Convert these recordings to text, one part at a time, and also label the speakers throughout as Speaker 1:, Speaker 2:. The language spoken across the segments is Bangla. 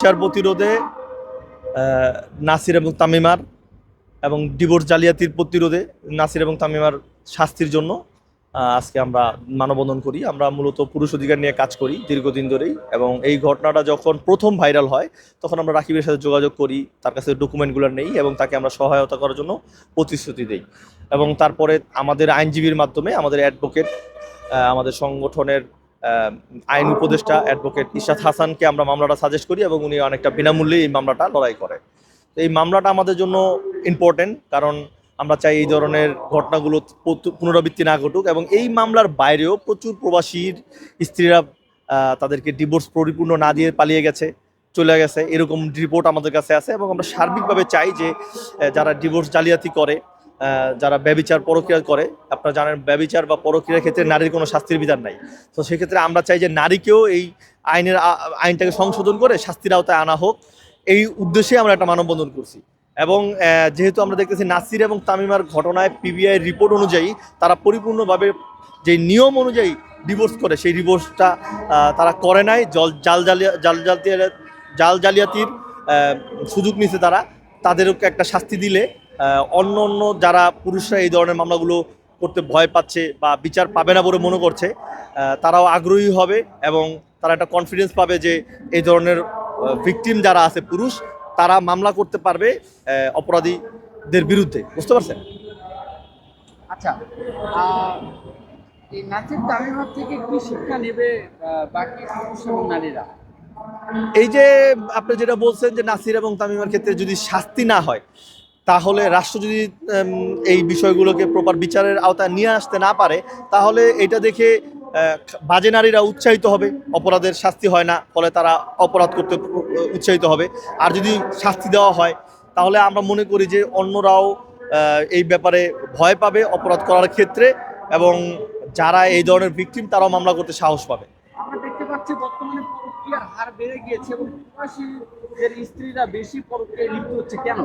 Speaker 1: বিচার প্রতিরোধে নাসির এবং তামিমার এবং ডিভোর্স জালিয়াতির প্রতিরোধে নাসির এবং তামিমার শাস্তির জন্য আজকে আমরা মানববন্ধন করি। আমরা মূলত পুরুষ অধিকার নিয়ে কাজ করি দীর্ঘদিন ধরেই, এবং এই ঘটনাটা যখন প্রথম ভাইরাল হয় তখন আমরা রাকিবের সাথে যোগাযোগ করি, তার কাছে ডকুমেন্টগুলো নেই এবং তাকে আমরা সহায়তা করার জন্য প্রতিশ্রুতি দিই। এবং তারপরে আমাদের আইনজীবীর মাধ্যমে আমাদের অ্যাডভোকেট, আমাদের সংগঠনের আইন উপদেষ্টা অ্যাডভোকেট ইশাত হাসানকে আমরা মামলাটা সাজেস্ট করি এবং উনি অনেকটা বিনামূল্যে এই মামলাটা লড়াই করে। তো এই মামলাটা আমাদের জন্য ইম্পর্টেন্ট, কারণ আমরা চাই এই ধরনের ঘটনাগুলো পুনরাবৃত্তি না ঘটুক। এবং এই মামলার বাইরেও প্রচুর প্রবাসীর স্ত্রীরা তাদেরকে ডিভোর্স পরিপূর্ণ না দিয়ে পালিয়ে গেছে, চলে গেছে, এরকম রিপোর্ট আমাদের কাছে আছে। এবং আমরা সার্বিকভাবে চাই যে যারা ডিভোর্স জালিয়াতি করে, যারা ব্যভিচার পরক্রিয়া করে, আপনারা জানেন ব্যভিচার বা পরক্রিয়ার ক্ষেত্রে নারীর কোনো শাস্তির বিধান নাই। তো সেক্ষেত্রে আমরা চাই যে নারীকেও এই আইনটাকে সংশোধন করে শাস্তির আওতায় আনা হোক। এই উদ্দেশ্যে আমরা একটা মানববন্ধন করছি। এবং যেহেতু আমরা দেখতেছি নাসির এবং তামিমার ঘটনায় পিবিআই রিপোর্ট অনুযায়ী তারা পরিপূর্ণভাবে যে নিয়ম অনুযায়ী ডিভোর্স করে, সেই ডিভোর্সটা তারা করে নাই, জাল জালিয়াতির সুযোগ নিছে তারা। তাদেরকে একটা শাস্তি দিলে অন্য অন্য যারা পুরুষরা এই ধরনের মামলাগুলো করতে ভয় পাচ্ছে বা বিচার পাবে না বলে মনে করছে, তারাও আগ্রহী হবে এবং তারা একটা কনফিডেন্স পাবে যে এই ধরনের ভিকটিম যারা আছে পুরুষ, তারা মামলা করতে পারবে অপরাধীদের বিরুদ্ধে। বুঝতে পারছেন?
Speaker 2: আচ্ছা, এই নাসির তামিমার থেকে কি শিক্ষা নেবে বাকি পুরুষ এবং নারীরা?
Speaker 1: এই যে আপনি যেটা বলছেন যে নাসির এবং তামিমার ক্ষেত্রে যদি শাস্তি না হয়, তাহলে রাষ্ট্র যদি এই বিষয়গুলোকে প্রপার বিচারের আওতায় নিয়ে আসতে না পারে, তাহলে এটা দেখে বাজে নারীরা উৎসাহিত হবে, অপরাধের শাস্তি হয় না, ফলে তারা অপরাধ করতে উৎসাহিত হবে। আর যদি শাস্তি দেওয়া হয়, তাহলে আমরা মনে করি যে অন্যরাও এই ব্যাপারে ভয় পাবে অপরাধ করার ক্ষেত্রে, এবং যারা এই ধরনের ভিকটিম তারাও মামলা করতে সাহস পাবে।
Speaker 2: আমরা দেখতে পাচ্ছি বর্তমানে পরকীয়ার হার বেড়ে গিয়েছে এবং প্রবাসীদের স্ত্রীরা বেশি পরকীয়ায় লিপ্ত হচ্ছে। কেন?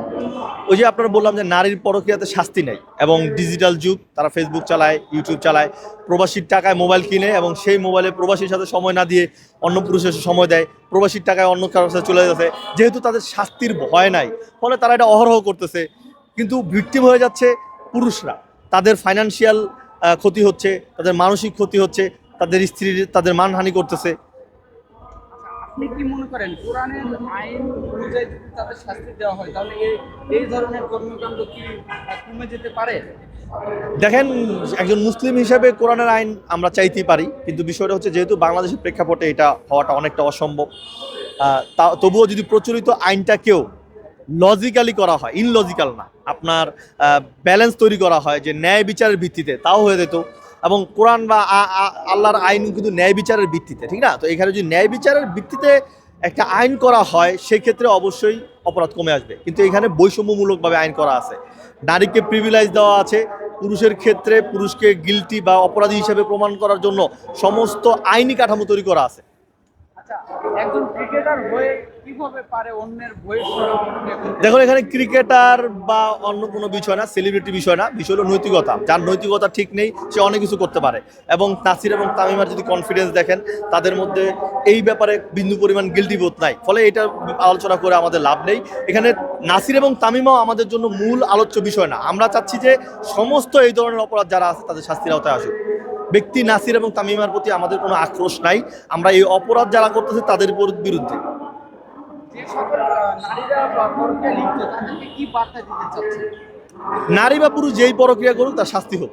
Speaker 1: ওই যে আপনারা বললাম যে নারীর পরকীয়াতে শাস্তি নেই, এবং ডিজিটাল যুগ, তারা ফেসবুক চালায়, ইউটিউব চালায়, প্রবাসীর টাকায় মোবাইল কিনে এবং সেই মোবাইলে প্রবাসীর সাথে সময় না দিয়ে অন্য পুরুষের সাথে সময় দেয়, প্রবাসীর টাকায় অন্য কারোর সাথে চলে যাচ্ছে। যেহেতু তাদের শাস্তির ভয় নাই, ফলে তারা এটা অহরহ করতেছে, কিন্তু ভিকটিম হয়ে যাচ্ছে পুরুষরা। তাদের ফাইন্যান্সিয়াল ক্ষতি হচ্ছে, তাদের মানসিক ক্ষতি হচ্ছে, তাদের স্ত্রীর তাদের মানহানি করতেছে।
Speaker 2: আপনি কি মনে করেন কোরআনের আইন অনুযায়ী যদি তাদের শাস্তি দেওয়া হয়, তাহলে এই ধরনের কর্মকাণ্ড কি কমে যেতে পারে?
Speaker 1: দেখেন, একজন মুসলিম হিসেবে কোরআনের আইন আমরা চাইতেই পারি, কিন্তু বিষয়টা হচ্ছে যেহেতু বাংলাদেশের প্রেক্ষাপটে এটা হওয়াটা অনেকটা অসম্ভব। তবুও যদি প্রচলিত আইনটাকেও লজিক্যালি করা হয়, ইনলজিক্যাল না, আপনার ব্যালেন্স তৈরি করা হয় যে ন্যায় বিচারের ভিত্তিতে, তাও হয়ে যেত। এবং কোরআন বা আল্লাহর আইন কিন্তু ন্যায় বিচারের ভিত্তিতে, ঠিক না? তো এখানে যদি ন্যায় বিচারের ভিত্তিতে একটা আইন করা হয়, সেক্ষেত্রে অবশ্যই অপরাধ কমে আসবে। কিন্তু এখানে বৈষম্যমূলকভাবে আইন করা আছে, নারীকে প্রিভিলেজ দেওয়া আছে, পুরুষের ক্ষেত্রে পুরুষকে গিলটি বা অপরাধী হিসেবে প্রমাণ করার জন্য সমস্ত আইনি কাঠামো তৈরি করা আছে।
Speaker 2: আচ্ছা, একজন ক্রিকেটার হয়ে কিভাবে পারে অন্যের ভয়েস?
Speaker 1: দেখুন, এখানে ক্রিকেটার বা অন্য কোনো বিষয় না, সেলিব্রিটি বিষয় না, বিষয় হলো নৈতিকতা। যার নৈতিকতা ঠিক নেই সে অনেক কিছু করতে পারে। এবং নাসির এবং তামিমার যদি কনফিডেন্স দেখেন, তাদের মধ্যে এই ব্যাপারে বিন্দু পরিমাণ গিল্টি বোধ নাই, ফলে এটা আলোচনা করে আমাদের লাভ নেই। এখানে নাসির এবং তামিমাও আমাদের জন্য মূল আলোচ্য বিষয় না। আমরা চাচ্ছি যে সমস্ত এই ধরনের অপরাধ যারা আছে তাদের শাস্তির আওতায় আসুক। ব্যক্তি নাসির এবং তামিমার প্রতি আমাদের কোনো আক্রোশ নাই, আমরা এই অপরাধ যারা করতেছে তাদের বিরুদ্ধে।
Speaker 2: যে সকল নারীরা পরকীয়ায় লিপ্ত তাদেরকে কি বার্তা দিতে চাচ্ছে?
Speaker 1: নারী বা পুরুষ যেই পরক্রিয়া করুক তার শাস্তি হোক।